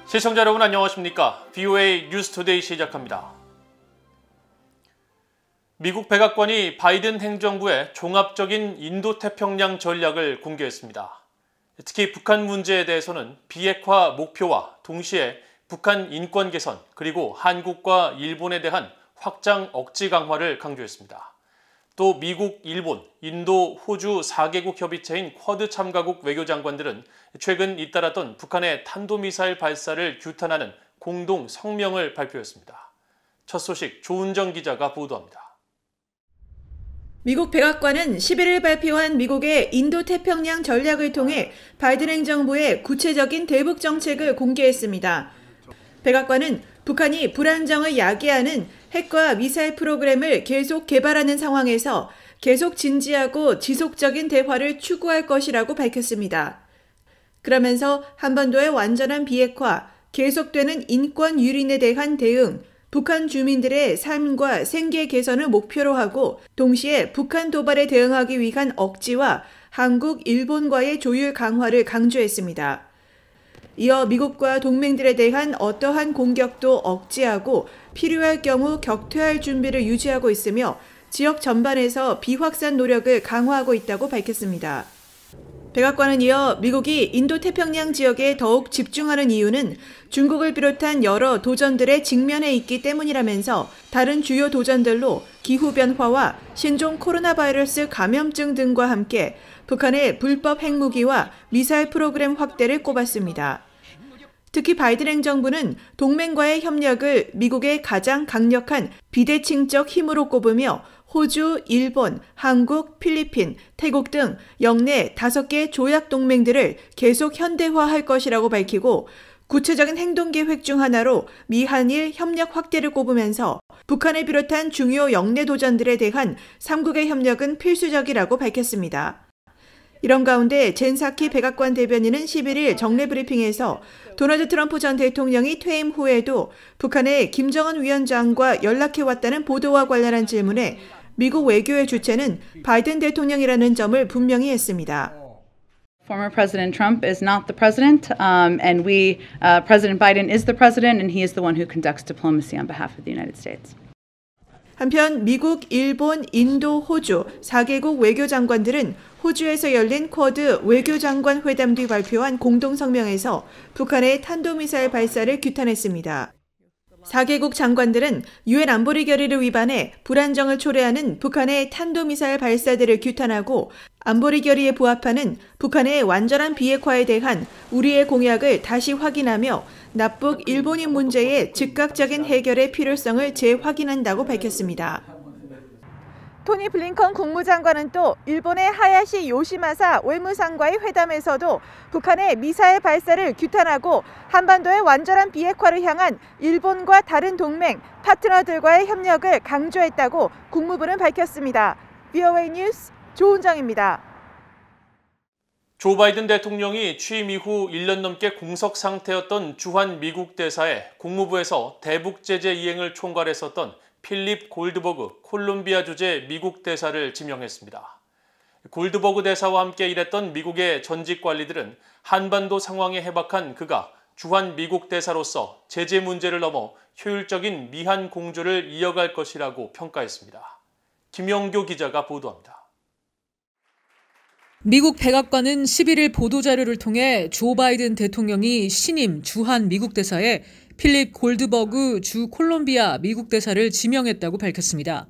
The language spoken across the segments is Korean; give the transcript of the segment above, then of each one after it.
시청자 여러분 안녕하십니까? VOA 뉴스투데이 시작합니다. 미국 백악관이 바이든 행정부의 종합적인 인도태평양 전략을 공개했습니다. 특히 북한 문제에 대해서는 비핵화 목표와 동시에 북한 인권 개선 그리고 한국과 일본에 대한 확장 억지 강화를 강조했습니다. 또 미국, 일본, 인도, 호주 4개국 협의체인 쿼드 참가국 외교장관들은 최근 잇따랐던 북한의 탄도미사일 발사를 규탄하는 공동 성명을 발표했습니다. 첫 소식 조은정 기자가 보도합니다. 미국 백악관은 11일 발표한 미국의 인도태평양 전략을 통해 바이든 행정부의 구체적인 대북 정책을 공개했습니다. 백악관은 북한이 불안정을 야기하는 핵과 미사일 프로그램을 계속 개발하는 상황에서 계속 진지하고 지속적인 대화를 추구할 것이라고 밝혔습니다. 그러면서 한반도의 완전한 비핵화, 계속되는 인권 유린에 대한 대응, 북한 주민들의 삶과 생계 개선을 목표로 하고 동시에 북한 도발에 대응하기 위한 억지와 한국, 일본과의 조율 강화를 강조했습니다. 이어 미국과 동맹들에 대한 어떠한 공격도 억제하고 필요할 경우 격퇴할 준비를 유지하고 있으며 지역 전반에서 비확산 노력을 강화하고 있다고 밝혔습니다. 백악관은 이어 미국이 인도태평양 지역에 더욱 집중하는 이유는 중국을 비롯한 여러 도전들에 직면해 있기 때문이라면서 다른 주요 도전들로 기후변화와 신종 코로나 바이러스 감염증 등과 함께 북한의 불법 핵무기와 미사일 프로그램 확대를 꼽았습니다. 특히 바이든 행정부는 동맹과의 협력을 미국의 가장 강력한 비대칭적 힘으로 꼽으며 호주, 일본, 한국, 필리핀, 태국 등 영내 5개 조약 동맹들을 계속 현대화할 것이라고 밝히고 구체적인 행동계획 중 하나로 미한일 협력 확대를 꼽으면서 북한을 비롯한 중요 영내 도전들에 대한 3국의 협력은 필수적이라고 밝혔습니다. 이런 가운데 젠 사키 백악관 대변인은 11일 정례 브리핑에서 도널드 트럼프 전 대통령이 퇴임 후에도 북한의 김정은 위원장과 연락해왔다는 보도와 관련한 질문에 미국 외교의 주체는 바이든 대통령이라는 점을 분명히 했습니다. Former President Trump is not the president, and President Biden is the president, and he is the one who conducts diplomacy on behalf of the United States. 한편 미국, 일본, 인도, 호주 4개국 외교장관들은 호주에서 열린 쿼드 외교장관 회담 뒤 발표한 공동성명에서 북한의 탄도미사일 발사를 규탄했습니다. 4개국 장관들은 유엔 안보리 결의를 위반해 불안정을 초래하는 북한의 탄도미사일 발사들을 규탄하고 안보리 결의에 부합하는 북한의 완전한 비핵화에 대한 우리의 공약을 다시 확인하며 남북 일본인 문제의 즉각적인 해결의 필요성을 재확인한다고 밝혔습니다. 토니 블링컨 국무장관은 또 일본의 하야시 요시마사 외무상과의 회담에서도 북한의 미사일 발사를 규탄하고 한반도의 완전한 비핵화를 향한 일본과 다른 동맹, 파트너들과의 협력을 강조했다고 국무부는 밝혔습니다. VOA 뉴스 조은정입니다. 조 바이든 대통령이 취임 이후 1년 넘게 공석 상태였던 주한 미국 대사에 국무부에서 대북 제재 이행을 총괄했었던 필립 골드버그 콜롬비아 주재 미국 대사를 지명했습니다. 골드버그 대사와 함께 일했던 미국의 전직 관리들은 한반도 상황에 해박한 그가 주한 미국 대사로서 제재 문제를 넘어 효율적인 미한 공조를 이어갈 것이라고 평가했습니다. 김영교 기자가 보도합니다. 미국 백악관은 11일 보도자료를 통해 조 바이든 대통령이 신임 주한 미국 대사에 필립 골드버그 주 콜롬비아 미국 대사를 지명했다고 밝혔습니다.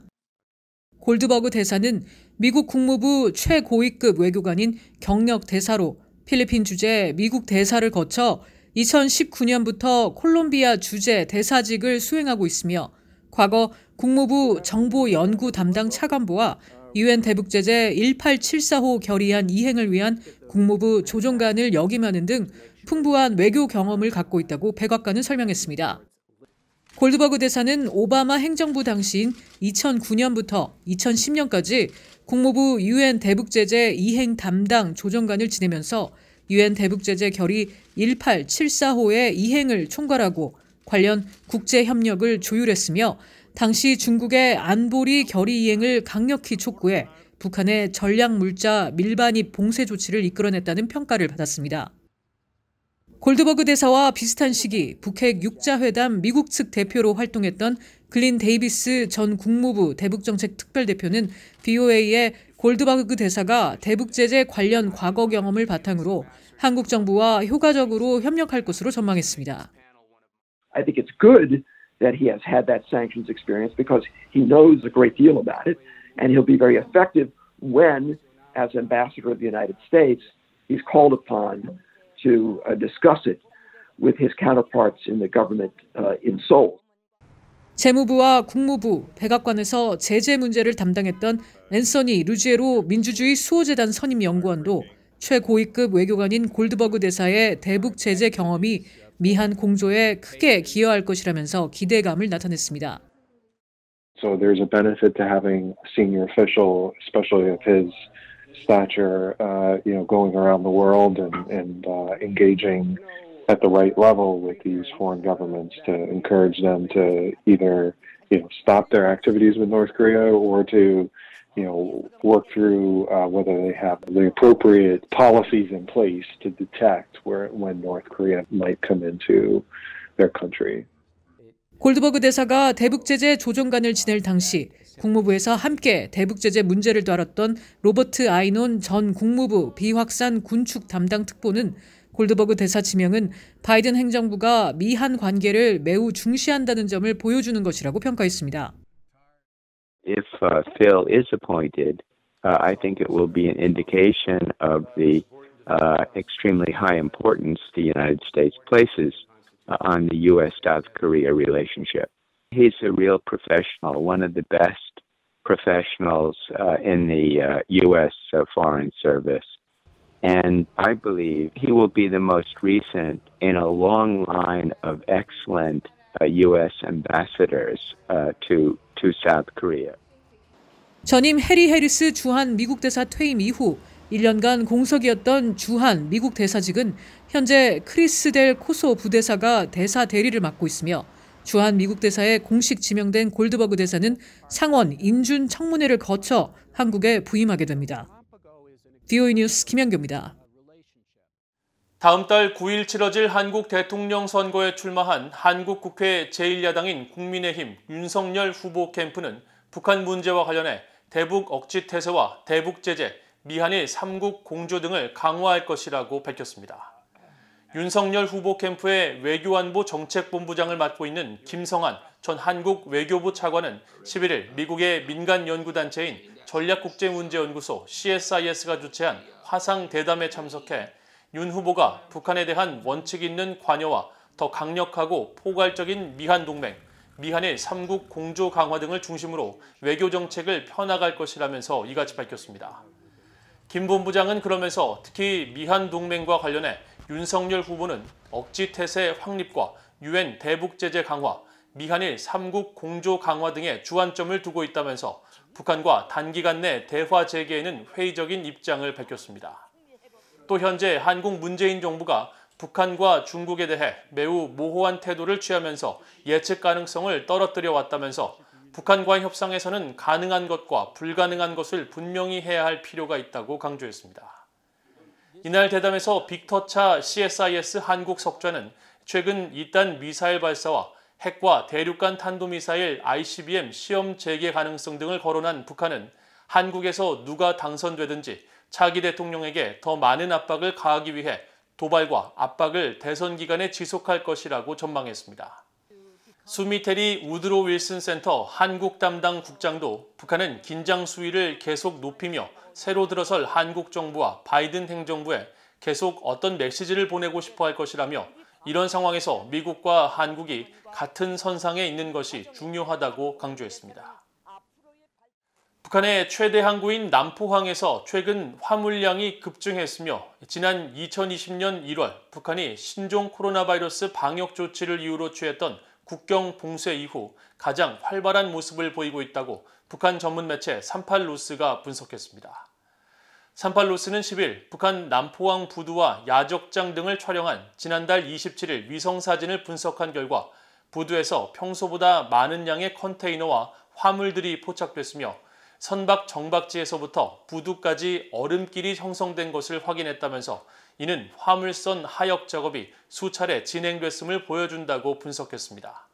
골드버그 대사는 미국 국무부 최고위급 외교관인 경력 대사로 필리핀 주재 미국 대사를 거쳐 2019년부터 콜롬비아 주재 대사직을 수행하고 있으며 과거 국무부 정보연구 담당 차관보와 유엔 대북제재 1874호 결의안 이행을 위한 국무부 조정관을 역임하는 등 풍부한 외교 경험을 갖고 있다고 백악관은 설명했습니다. 골드버그 대사는 오바마 행정부 당시인 2009년부터 2010년까지 국무부 유엔 대북제재 이행 담당 조정관을 지내면서 유엔 대북제재 결의 1874호의 이행을 총괄하고 관련 국제협력을 조율했으며 당시 중국의 안보리 결의 이행을 강력히 촉구해 북한의 전략물자 밀반입 봉쇄 조치를 이끌어냈다는 평가를 받았습니다. 골드버그 대사와 비슷한 시기 북핵 6자회담 미국 측 대표로 활동했던 글린 데이비스 전 국무부 대북정책 특별대표는 VOA에 골드버그 대사가 대북 제재 관련 과거 경험을 바탕으로 한국 정부와 효과적으로 협력할 것으로 전망했습니다. I think it's good that he has had that sanctions experience because he knows a great deal about it, and he'll be very effective when, as ambassador of the United States, he's called upon to discuss it with his counterparts in the government in Seoul. 재무부와 국무부, 백악관에서 제재 문제를 담당했던 앤서니 루지에로 민주주의 수호재단 선임 연구원도 최고위급 외교관인 골드버그 대사의 대북 제재 경험이 미한 공조에 크게 기여할 것이라면서 기대감을 나타냈습니다. So there's a benefit to having a senior official, especially of his stature, going around the world and engaging at the right level with these foreign governments to encourage them to either, stop their activities with North Korea or to, work through whether they have the appropriate policies in place to detect when North Korea might come into their country. 골드버그 대사가 대북제재 조정관을 지낼 당시 국무부에서 함께 대북제재 문제를 다뤘던 로버트 아이논 전 국무부 비확산 군축 담당 특보는 골드버그 대사 지명은 바이든 행정부가 미한 관계를 매우 중시한다는 점을 보여주는 것이라고 평가했습니다. If Phil is appointed, I think it will be an indication of the extremely high importance the United States places on the U.S.-South Korea relationship. He's a real professional, one of the best professionals in the U.S. Foreign Service. And I believe he will be the most recent in a long line of excellent U.S. ambassadors to South Korea. 전임 해리 해리스 주한 미국 대사 퇴임 이후 1년간 공석이었던 주한 미국 대사직은 현재 크리스 델 코소 부대사가 대사 대리를 맡고 있으며 주한 미국 대사에 공식 지명된 골드버그 대사는 상원 인준 청문회를 거쳐 한국에 부임하게 됩니다. VOA 뉴스 김현규입니다. 다음 달 9일 치러질 한국 대통령 선거에 출마한 한국 국회 제1야당인 국민의힘 윤석열 후보 캠프는 북한 문제와 관련해 대북 억지 태세와 대북 제재, 미한일 3국 공조 등을 강화할 것이라고 밝혔습니다. 윤석열 후보 캠프의 외교안보 정책본부장을 맡고 있는 김성한 전 한국 외교부 차관은 11일 미국의 민간 연구단체인 전략국제문제연구소 CSIS가 주최한 화상 대담에 참석해 윤 후보가 북한에 대한 원칙 있는 관여와 더 강력하고 포괄적인 미한 동맹, 미한일 3국 공조 강화 등을 중심으로 외교 정책을 펴나갈 것이라면서 이같이 밝혔습니다. 김 본부장은 그러면서 특히 미한 동맹과 관련해 윤석열 후보는 억지 태세 확립과 UN 대북 제재 강화, 미한일 3국 공조 강화 등에 주안점을 두고 있다면서 북한과 단기간 내 대화 재개에는 회의적인 입장을 밝혔습니다. 또 현재 한국 문재인 정부가 북한과 중국에 대해 매우 모호한 태도를 취하면서 예측 가능성을 떨어뜨려 왔다면서 북한과의 협상에서는 가능한 것과 불가능한 것을 분명히 해야 할 필요가 있다고 강조했습니다. 이날 대담에서 빅터차 CSIS 한국 석좌는 최근 2단 미사일 발사와 핵과 대륙간 탄도미사일 ICBM 시험 재개 가능성 등을 거론한 북한은 한국에서 누가 당선되든지 차기 대통령에게 더 많은 압박을 가하기 위해 도발과 압박을 대선 기간에 지속할 것이라고 전망했습니다. 수미테리 우드로 윌슨 센터 한국 담당 국장도 북한은 긴장 수위를 계속 높이며 새로 들어설 한국 정부와 바이든 행정부에 계속 어떤 메시지를 보내고 싶어 할 것이라며 이런 상황에서 미국과 한국이 같은 선상에 있는 것이 중요하다고 강조했습니다. 북한의 최대 항구인 남포항에서 최근 화물량이 급증했으며 지난 2020년 1월 북한이 신종 코로나 바이러스 방역 조치를 이유로 취했던 국경 봉쇄 이후 가장 활발한 모습을 보이고 있다고 북한 전문 매체 38로스가 분석했습니다. 38로스는 10일 북한 남포항 부두와 야적장 등을 촬영한 지난달 27일 위성사진을 분석한 결과 부두에서 평소보다 많은 양의 컨테이너와 화물들이 포착됐으며 선박 정박지에서부터 부두까지 얼음길이 형성된 것을 확인했다면서 이는 화물선 하역 작업이 수차례 진행됐음을 보여준다고 분석했습니다.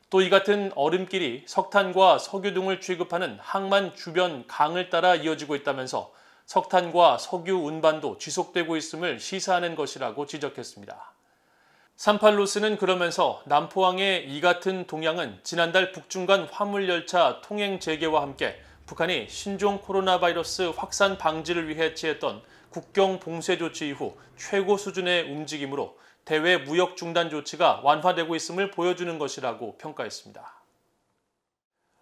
또 이 같은 얼음길이 석탄과 석유 등을 취급하는 항만 주변 강을 따라 이어지고 있다면서 석탄과 석유 운반도 지속되고 있음을 시사하는 것이라고 지적했습니다. 삼팔로스는 그러면서 남포항의 이 같은 동향은 지난달 북중간 화물열차 통행 재개와 함께 북한이 신종 코로나 바이러스 확산 방지를 위해 취했던 국경 봉쇄 조치 이후 최고 수준의 움직임으로 대외 무역 중단 조치가 완화되고 있음을 보여주는 것이라고 평가했습니다.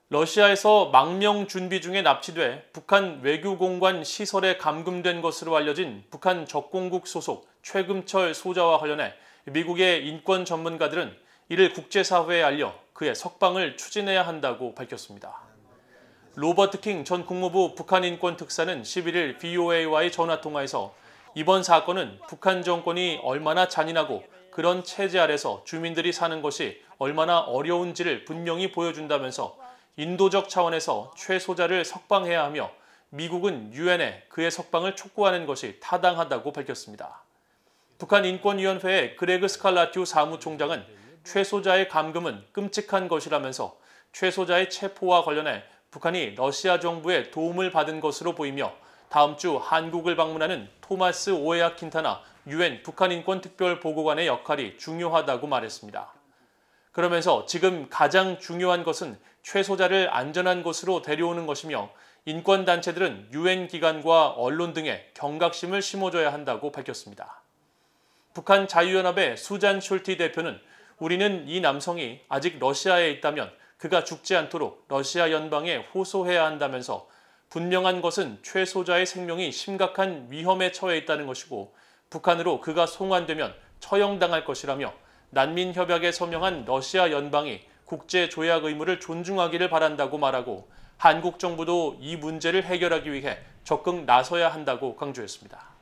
러시아에서 망명 준비 중에 납치돼 북한 외교공관 시설에 감금된 것으로 알려진 북한 적공국 소속 최금철 소자와 관련해 미국의 인권 전문가들은 이를 국제사회에 알려 그의 석방을 추진해야 한다고 밝혔습니다. 로버트 킹 전 국무부 북한인권특사는 11일 VOA와의 전화통화에서 이번 사건은 북한 정권이 얼마나 잔인하고 그런 체제 아래서 주민들이 사는 것이 얼마나 어려운지를 분명히 보여준다면서 인도적 차원에서 최 소자를 석방해야 하며 미국은 유엔에 그의 석방을 촉구하는 것이 타당하다고 밝혔습니다. 북한인권위원회의 그레그 스칼라튜 사무총장은 최 소자의 감금은 끔찍한 것이라면서 최 소자의 체포와 관련해 북한이 러시아 정부의 도움을 받은 것으로 보이며 다음 주 한국을 방문하는 토마스 오에아 킨타나 유엔 북한인권특별보고관의 역할이 중요하다고 말했습니다. 그러면서 지금 가장 중요한 것은 최 소자를 안전한 곳으로 데려오는 것이며 인권단체들은 유엔 기관과 언론 등에 경각심을 심어줘야 한다고 밝혔습니다. 북한 자유연합의 수잔 숄티 대표는 우리는 이 남성이 아직 러시아에 있다면 그가 죽지 않도록 러시아 연방에 호소해야 한다면서 분명한 것은 최 소자의 생명이 심각한 위험에 처해 있다는 것이고 북한으로 그가 송환되면 처형당할 것이라며 난민협약에 서명한 러시아 연방이 국제조약 의무를 존중하기를 바란다고 말하고 한국 정부도 이 문제를 해결하기 위해 적극 나서야 한다고 강조했습니다.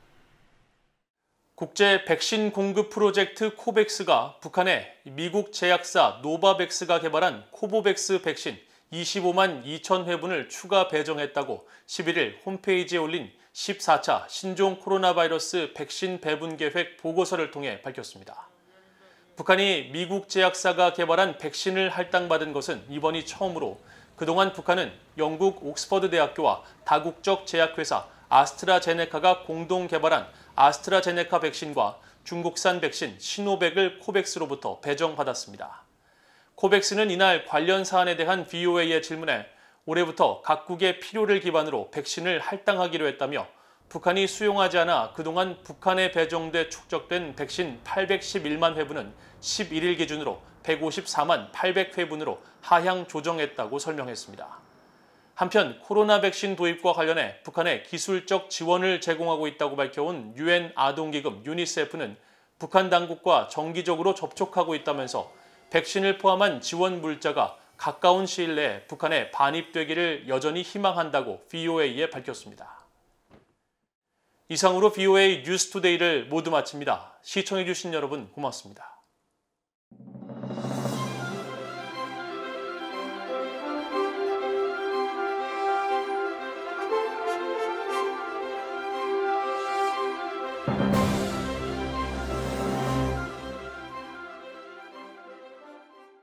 국제 백신 공급 프로젝트 코백스가 북한에 미국 제약사 노바백스가 개발한 코보백스 백신 25만 2천 회분을 추가 배정했다고 11일 홈페이지에 올린 14차 신종 코로나 바이러스 백신 배분 계획 보고서를 통해 밝혔습니다. 북한이 미국 제약사가 개발한 백신을 할당받은 것은 이번이 처음으로 그동안 북한은 영국 옥스퍼드 대학교와 다국적 제약회사 아스트라제네카가 공동 개발한 아스트라제네카 백신과 중국산 백신 시노백을 코백스로부터 배정받았습니다. 코백스는 이날 관련 사안에 대한 VOA의 질문에 올해부터 각국의 필요를 기반으로 백신을 할당하기로 했다며 북한이 수용하지 않아 그동안 북한에 배정돼 축적된 백신 811만 회분은 11일 기준으로 154만 800회분으로 하향 조정했다고 설명했습니다. 한편 코로나 백신 도입과 관련해 북한에 기술적 지원을 제공하고 있다고 밝혀온 유엔 아동기금 유니세프는 북한 당국과 정기적으로 접촉하고 있다면서 백신을 포함한 지원 물자가 가까운 시일 내에 북한에 반입되기를 여전히 희망한다고 VOA에 밝혔습니다. 이상으로 VOA 뉴스투데이를 모두 마칩니다. 시청해주신 여러분 고맙습니다.